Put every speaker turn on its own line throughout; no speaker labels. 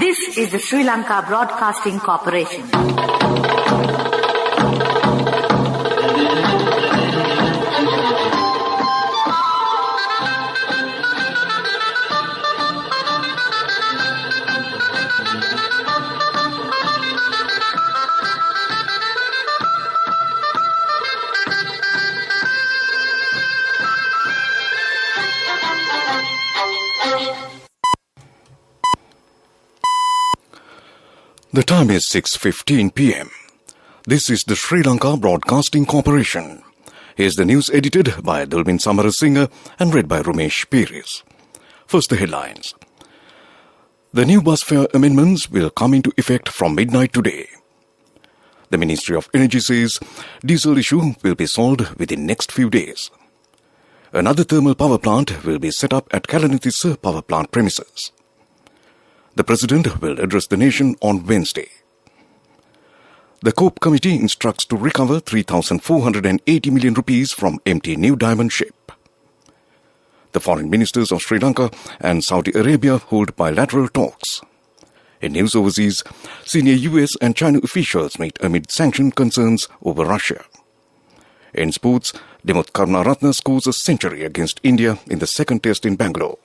This is the Sri Lanka Broadcasting Corporation.
The time is 6:15 p.m. This is the Sri Lanka Broadcasting Corporation. Here's the news edited by Dulmin Samarasinghe and read by Rumesh Piris. First, the headlines. The new bus fare amendments will come into effect from midnight today. The Ministry of Energy says diesel issue will be solved within next few days. Another thermal power plant will be set up at Kalanithissa power plant premises. The President will address the nation on Wednesday. The COPE Committee instructs to recover 3,480 million rupees from empty New Diamond ship. The foreign ministers of Sri Lanka and Saudi Arabia hold bilateral talks. In news overseas, senior US and China officials meet amid sanction concerns over Russia. In sports, Dimuth Karunaratne scores a century against India in the second test in Bangalore.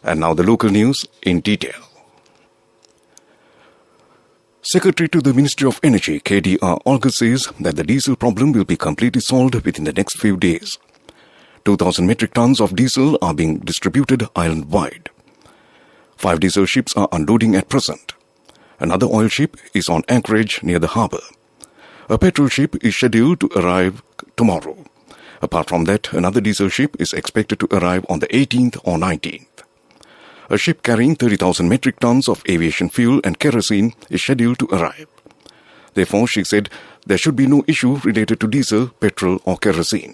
And now the local news in detail. Secretary to the Ministry of Energy, KDR Olga, says that the diesel problem will be completely solved within the next few days. 2,000 metric tons of diesel are being distributed island-wide. 5 diesel ships are unloading at present. Another oil ship is on anchorage near the harbour. A petrol ship is scheduled to arrive tomorrow. Apart from that, another diesel ship is expected to arrive on the 18th or 19th. A ship carrying 30,000 metric tons of aviation fuel and kerosene is scheduled to arrive. Therefore, she said there should be no issue related to diesel, petrol or kerosene.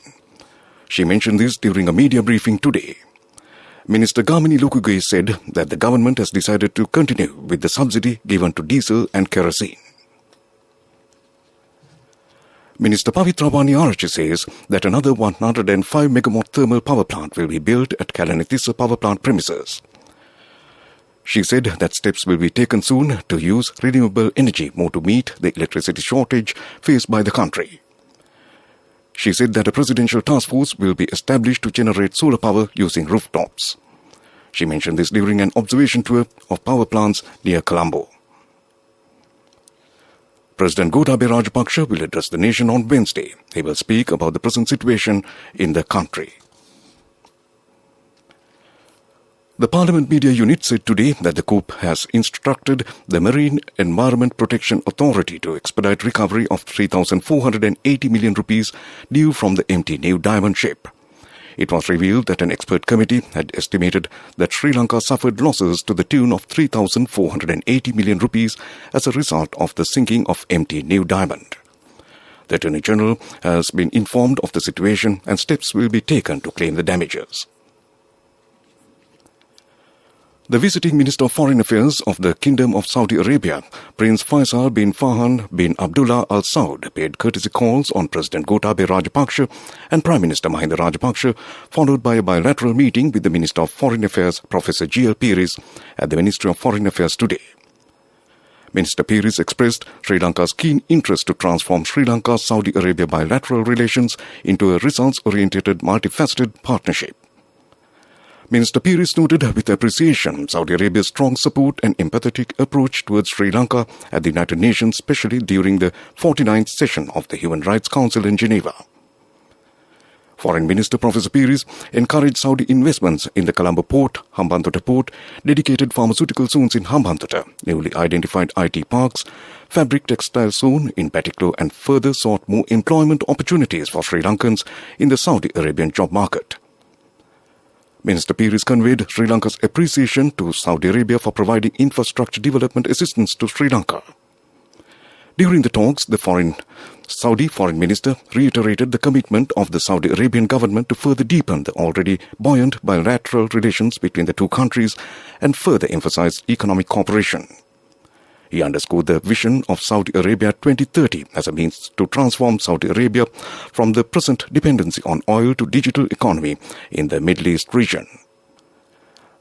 She mentioned this during a media briefing today. Minister Gamini Lokuge said that the government has decided to continue with the subsidy given to diesel and kerosene. Minister Pavitra Vaniarachi says that another 105 megawatt thermal power plant will be built at Kalanithissa power plant premises. She said that steps will be taken soon to use renewable energy more to meet the electricity shortage faced by the country. She said that a presidential task force will be established to generate solar power using rooftops. She mentioned this during an observation tour of power plants near Colombo. President Gotabaya Rajapaksa will address the nation on Wednesday. He will speak about the present situation in the country. The Parliament Media Unit said today that the COPE has instructed the Marine Environment Protection Authority to expedite recovery of 3,480 million rupees due from the empty New Diamond ship. It was revealed that an expert committee had estimated that Sri Lanka suffered losses to the tune of 3,480 million rupees as a result of the sinking of empty New Diamond. The Attorney General has been informed of the situation and steps will be taken to claim the damages. The visiting Minister of Foreign Affairs of the Kingdom of Saudi Arabia, Prince Faisal bin Farhan bin Abdullah Al Saud, paid courtesy calls on President Gotabaya Rajapaksa and Prime Minister Mahinda Rajapaksa, followed by a bilateral meeting with the Minister of Foreign Affairs, Professor G.L. Piris, at the Ministry of Foreign Affairs today. Minister Piris expressed Sri Lanka's keen interest to transform Sri Lanka-Saudi Arabia bilateral relations into a results-oriented, multifaceted partnership. Minister Piris noted with appreciation Saudi Arabia's strong support and empathetic approach towards Sri Lanka at the United Nations, especially during the 49th session of the Human Rights Council in Geneva. Foreign Minister Professor Piris encouraged Saudi investments in the Colombo Port, Hambantota Port, dedicated pharmaceutical zones in Hambantota, newly identified IT parks, fabric textile zone in Patiklo, and further sought more employment opportunities for Sri Lankans in the Saudi Arabian job market. Minister Piris conveyed Sri Lanka's appreciation to Saudi Arabia for providing infrastructure development assistance to Sri Lanka. During the talks, the Saudi Foreign Minister reiterated the commitment of the Saudi Arabian government to further deepen the already buoyant bilateral relations between the two countries and further emphasize economic cooperation. He underscored the vision of Saudi Arabia 2030 as a means to transform Saudi Arabia from the present dependency on oil to digital economy in the Middle East region.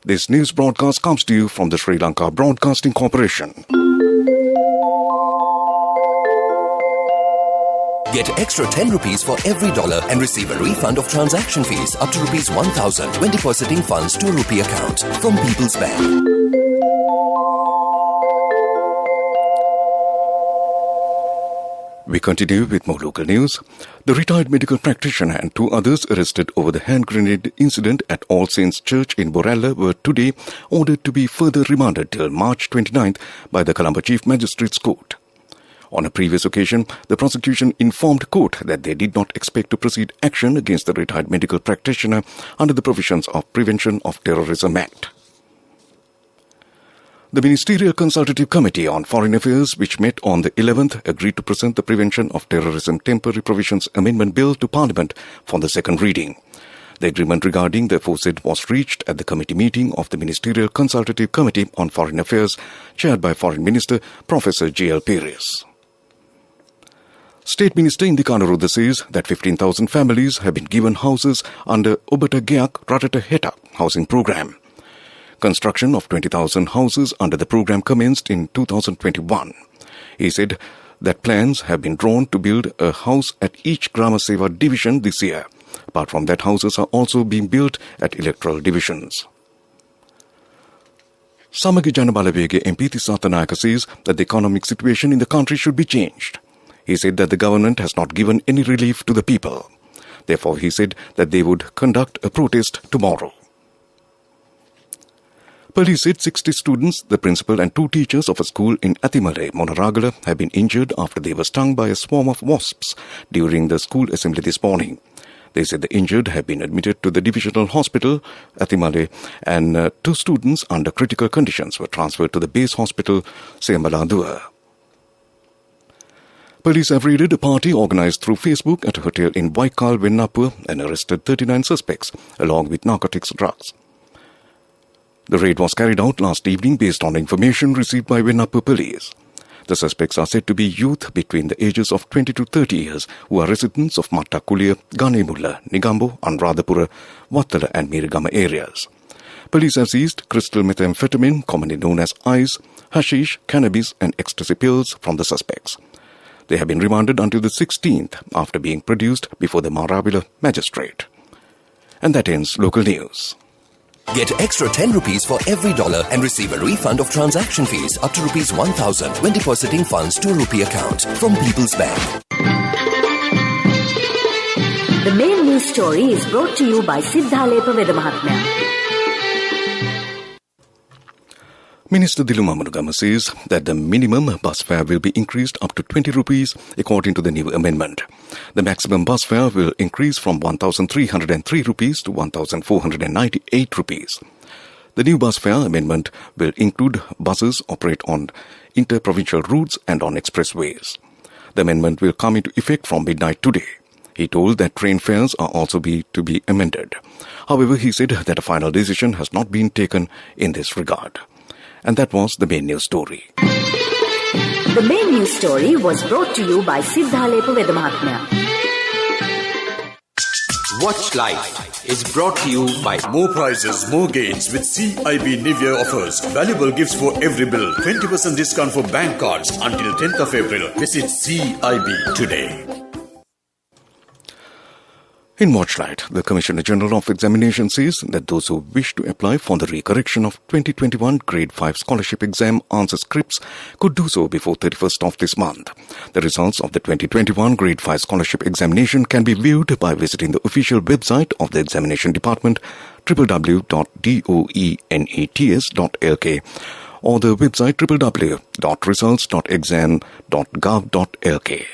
This news broadcast comes to you from the Sri Lanka Broadcasting Corporation.
Get extra 10 rupees for every dollar and receive a refund of transaction fees up to rupees 1,000 when depositing funds to a rupee account from People's Bank.
We continue with more local news. The retired medical practitioner and 2 others arrested over the hand grenade incident at All Saints Church in Borella were today ordered to be further remanded till March 29th by the Colombo Chief Magistrates Court. On a previous occasion, the prosecution informed court that they did not expect to proceed action against the retired medical practitioner under the provisions of Prevention of Terrorism Act. The Ministerial Consultative Committee on Foreign Affairs, which met on the 11th, agreed to present the Prevention of Terrorism Temporary Provisions Amendment Bill to Parliament for the second reading. The agreement regarding the aforesaid was reached at the committee meeting of the Ministerial Consultative Committee on Foreign Affairs, chaired by Foreign Minister Professor J.L. Perez. State Minister Indika Anuruddha says that 15,000 families have been given houses under Obata Geak Ratata Heta housing program. Construction of 20,000 houses under the program commenced in 2021. He said that plans have been drawn to build a house at each Grama Seva division this year. Apart from that, houses are also being built at electoral divisions. Samagi Janabalawege MP Tisatha Nayaka says that the economic situation in the country should be changed. He said that the government has not given any relief to the people. Therefore, he said that they would conduct a protest tomorrow. Police said 60 students, the principal and 2 teachers of a school in Athimale, Monaragala, have been injured after they were stung by a swarm of wasps during the school assembly this morning. They said the injured have been admitted to the divisional hospital, Athimale, and 2 students under critical conditions were transferred to the base hospital, Semaladua. Police have raided a party organised through Facebook at a hotel in Waikal, Vennapur, and arrested 39 suspects, along with narcotics drugs. The raid was carried out last evening based on information received by Vennapur police. The suspects are said to be youth between the ages of 20 to 30 years who are residents of Mattakulia, Ganemulla, Nigambo, Anuradhapura, Wattala and Mirigama areas. Police have seized crystal methamphetamine, commonly known as ice, hashish, cannabis and ecstasy pills from the suspects. They have been remanded until the 16th after being produced before the Marabila magistrate. And that ends local news.
Get extra 10 rupees for every dollar and receive a refund of transaction fees up to rupees 1,000 when depositing funds to a rupee account from People's Bank.
The main news story is brought to you by Siddhalepa Vedamahatmya.
Minister Diluma Manugama says that the minimum bus fare will be increased up to 20 rupees according to the new amendment. The maximum bus fare will increase from 1,303 rupees to 1,498 rupees. The new bus fare amendment will include buses operate on inter-provincial routes and on expressways. The amendment will come into effect from midnight today. He told that train fares are also to be amended. However, he said that a final decision has not been taken in this regard. And that was the main news story.
The main news story was brought to you by Siddhalepa Vedamahatmya.
Watch Life is brought to you by More Prizes, More Gains with CIB New Year offers. Valuable gifts for every bill. 20% discount for bank cards until 10th of April. Visit CIB today.
In Watchlight, the Commissioner General of Examination says that those who wish to apply for the recorrection of 2021 Grade 5 Scholarship Exam answer scripts could do so before 31st of this month. The results of the 2021 Grade 5 Scholarship Examination can be viewed by visiting the official website of the Examination Department, www.doenets.lk, or the website www.results.exam.gov.lk.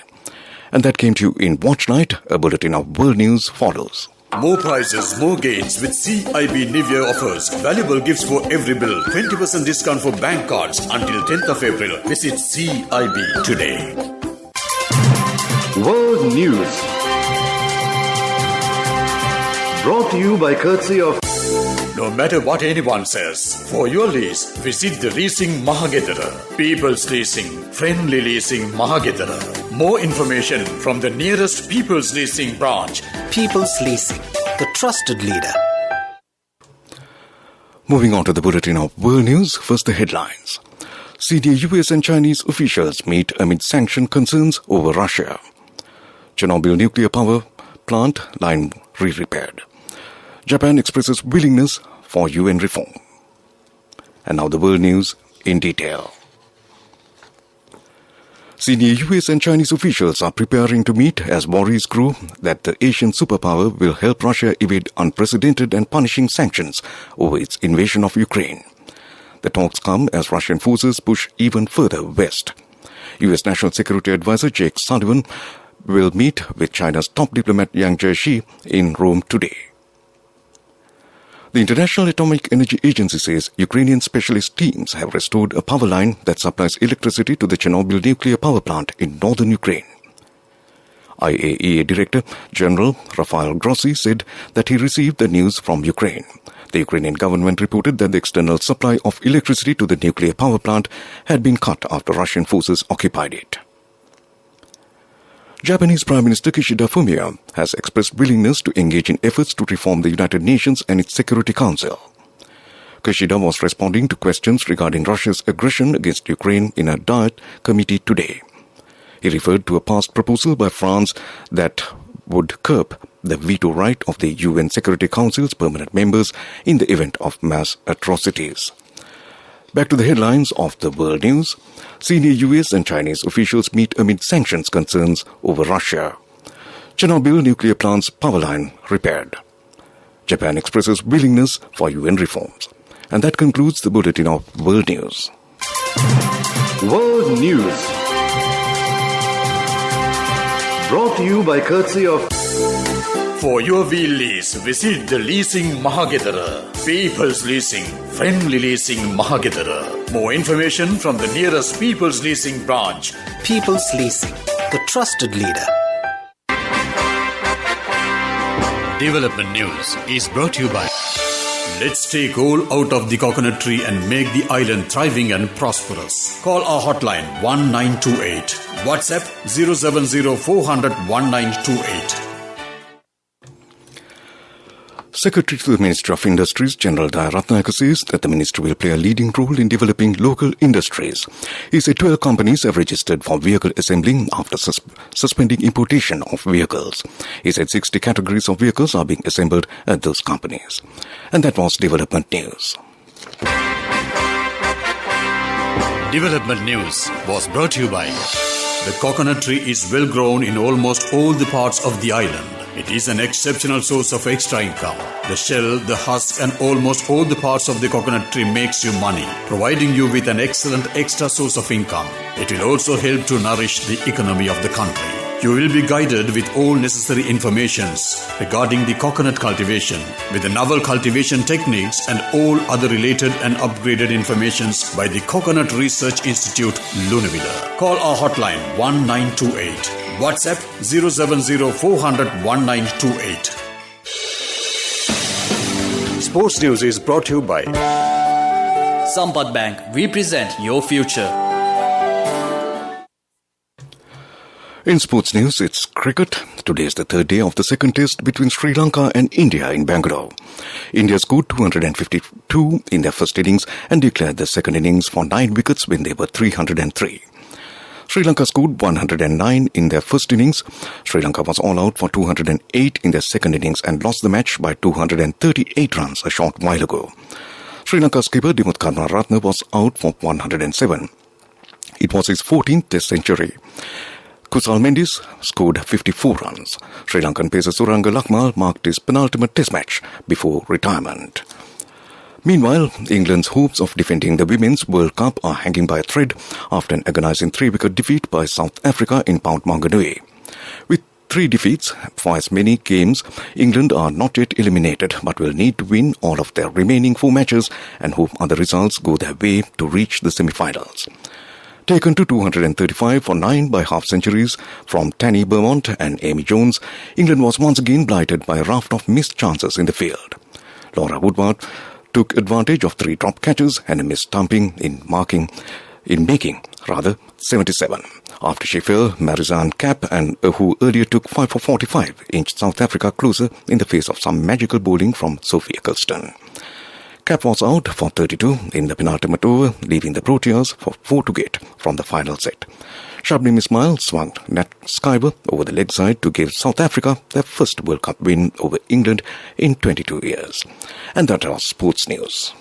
And that came to you in Watch Night. A bulletin of world news follows.
More prizes, more gains with CIB New Year offers. Valuable gifts for every bill. 20% discount for bank cards until 10th of April. Visit CIB today.
World News. Brought to you by courtesy of...
No matter what anyone says, for your lease, visit the Leasing Mahagedara. People's Leasing, Friendly Leasing Mahagedara. More information from the nearest People's Leasing branch.
People's Leasing, the trusted leader.
Moving on to the bulletin of world news, first the headlines. Senior US and Chinese officials meet amid sanction concerns over Russia. Chernobyl nuclear power plant line re-repaired. Japan expresses willingness for UN reform. And now the world news in detail. Senior US and Chinese officials are preparing to meet as worries grow that the Asian superpower will help Russia evade unprecedented and punishing sanctions over its invasion of Ukraine. The talks come as Russian forces push even further west. US National Security Advisor Jake Sullivan will meet with China's top diplomat Yang Jiechi in Rome today. The International Atomic Energy Agency says Ukrainian specialist teams have restored a power line that supplies electricity to the Chernobyl nuclear power plant in northern Ukraine. IAEA Director General Rafael Grossi said that he received the news from Ukraine. The Ukrainian government reported that the external supply of electricity to the nuclear power plant had been cut after Russian forces occupied it. Japanese Prime Minister Kishida Fumio has expressed willingness to engage in efforts to reform the United Nations and its Security Council. Kishida was responding to questions regarding Russia's aggression against Ukraine in a Diet committee today. He referred to a past proposal by France that would curb the veto right of the UN Security Council's permanent members in the event of mass atrocities. Back to the headlines of the world news. Senior US and Chinese officials meet amid sanctions concerns over Russia. Chernobyl nuclear plant's power line repaired. Japan expresses willingness for UN reforms. And that concludes the bulletin of world news.
World News. Brought to you by courtesy of...
For your wheel lease, visit the Leasing Mahagedara. People's Leasing, friendly leasing Mahagedara. More information from the nearest People's Leasing branch.
People's Leasing, the trusted leader.
Development News is brought to you by... Let's take coal out of the coconut tree and make the island thriving and prosperous. Call our hotline 1928. WhatsApp 070 400 1928.
Secretary to the Ministry of Industries, General Dayaratnayaka, says that the ministry will play a leading role in developing local industries. He said 12 companies have registered for vehicle assembling after suspending importation of vehicles. He said 60 categories of vehicles are being assembled at those companies. And that was Development News.
Development News was brought to you by... The coconut tree is well grown in almost all the parts of the island. It is an exceptional source of extra income. The shell, the husk and almost all the parts of the coconut tree makes you money, providing you with an excellent extra source of income. It will also help to nourish the economy of the country. You will be guided with all necessary informations regarding the coconut cultivation, with the novel cultivation techniques and all other related and upgraded informations by the Coconut Research Institute, Lunavilla. Call our hotline 1928. WhatsApp 070 400 1928. Sports News is brought to you by
Sampath Bank. We present your future.
In sports news, it's cricket. Today is the third day of the second test between Sri Lanka and India in Bangalore. India scored 252 in their first innings and declared the second innings for 9 wickets when they were 303. Sri Lanka scored 109 in their first innings. Sri Lanka was all out for 208 in their second innings and lost the match by 238 runs a short while ago. Sri Lanka's skipper Dimuth Karnaratne was out for 107. It was his 14th test century. Kusal Mendis scored 54 runs. Sri Lankan pacer Suranga Lakmal marked his penultimate test match before retirement. Meanwhile, England's hopes of defending the Women's World Cup are hanging by a thread after an agonizing 3-wicket defeat by South Africa in Mount Maunganui. With 3 defeats for as many games, England are not yet eliminated but will need to win all of their remaining 4 matches and hope other results go their way to reach the semi-finals. Taken to 235 for 9 by half-centuries from Tanny Beaumont and Amy Jones, England was once again blighted by a raft of missed chances in the field. Laura Woodward took advantage of 3 drop catches and a missed stumping in making 77. After she fell, Marizanne Kapp and who earlier took 5 for 45 inched South Africa closer in the face of some magical bowling from Sophie Eccleston. Cap was out for 32 in the penultimate over, leaving the Proteas for 4 to get from the final set. Shabnim Ismail swung Nat Skyber over the leg side to give South Africa their first World Cup win over England in 22 years. And that was sports news.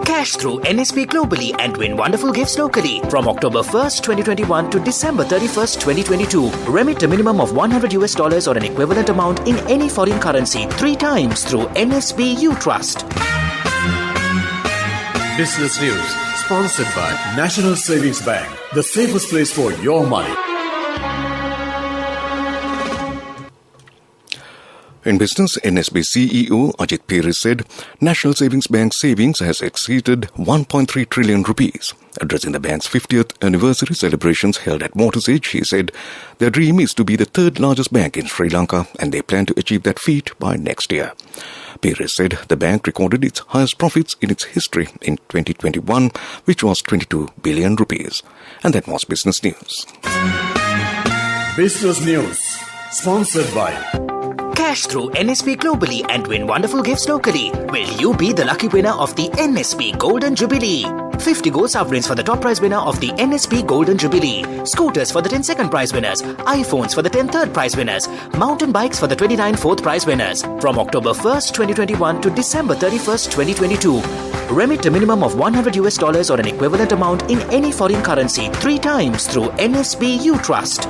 Cash through NSP globally and win wonderful gifts locally. From October 1st, 2021 to December 31st, 2022. Remit a minimum of $100 or an equivalent amount in any foreign currency 3 times through NSP U Trust.
Business News, sponsored by National Savings Bank, the safest place for your money.
In business, NSB CEO Ajit Piri said National Savings Bank savings has exceeded 1.3 trillion rupees. Addressing the bank's 50th anniversary celebrations held at Water's Edge, he said their dream is to be the 3rd largest bank in Sri Lanka and they plan to achieve that feat by next year. Piri said the bank recorded its highest profits in its history in 2021, which was 22 billion rupees. And that was Business News.
Business News, sponsored by
Cash through NSP globally and win wonderful gifts locally. Will you be the lucky winner of the NSP Golden Jubilee? 50 gold sovereigns for the top prize winner of the NSP Golden Jubilee. Scooters for the 10 second prize winners. iPhones for the 10 third prize winners. Mountain bikes for the 29 fourth prize winners. From October 1st, 2021 to December 31st, 2022. Remit a minimum of $100 or an equivalent amount in any foreign currency 3 times through NSP U Trust.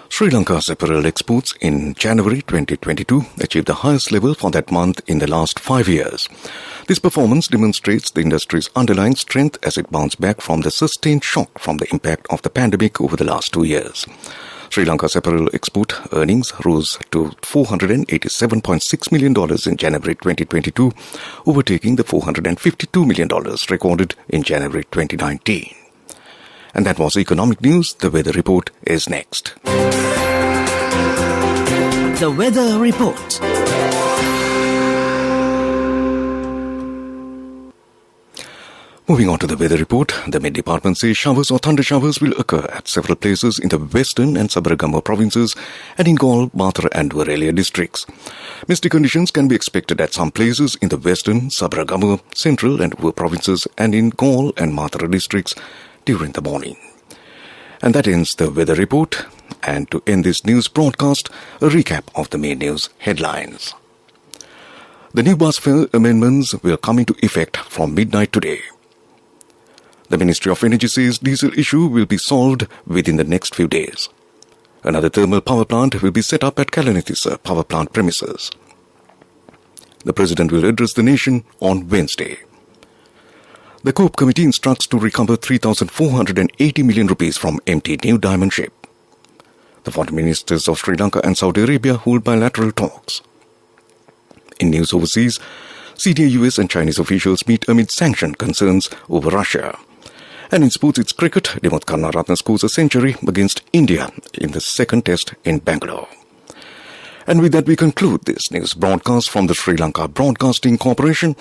Sri Lanka's apparel exports in January 2022 achieved the highest level for that month in the last 5 years. This performance demonstrates the industry's underlying strength as it bounced back from the sustained shock from the impact of the pandemic over the last 2 years. Sri Lanka's apparel export earnings rose to $487.6 million in January 2022, overtaking the $452 million recorded in January 2019. And that was economic news. The weather report is next.
The Weather Report.
Moving on to the weather report, the Met Department says showers or thunder showers will occur at several places in the western and Sabaragamuwa provinces and in Galle, Mathura and Warelia districts. Misty conditions can be expected at some places in the western, Sabaragamuwa, central and Ua provinces and in Galle and Mathura districts during the morning. And that ends the weather report. And to end this news broadcast, a recap of the main news headlines. The new bus fare amendments will come into effect from midnight today. The Ministry of Energy says diesel issue will be solved within the next few days. Another thermal power plant will be set up at Kalanithisa power plant premises. The President will address the nation on Wednesday. The COPE committee instructs to recover 3,480 million rupees from empty New Diamond ship. The foreign ministers of Sri Lanka and Saudi Arabia hold bilateral talks. In news overseas, senior US and Chinese officials meet amid sanction concerns over Russia. And in sports, it's cricket. Dimuth Karunaratne scores a century against India in the second test in Bangalore. And with that, we conclude this news broadcast from the Sri Lanka Broadcasting Corporation.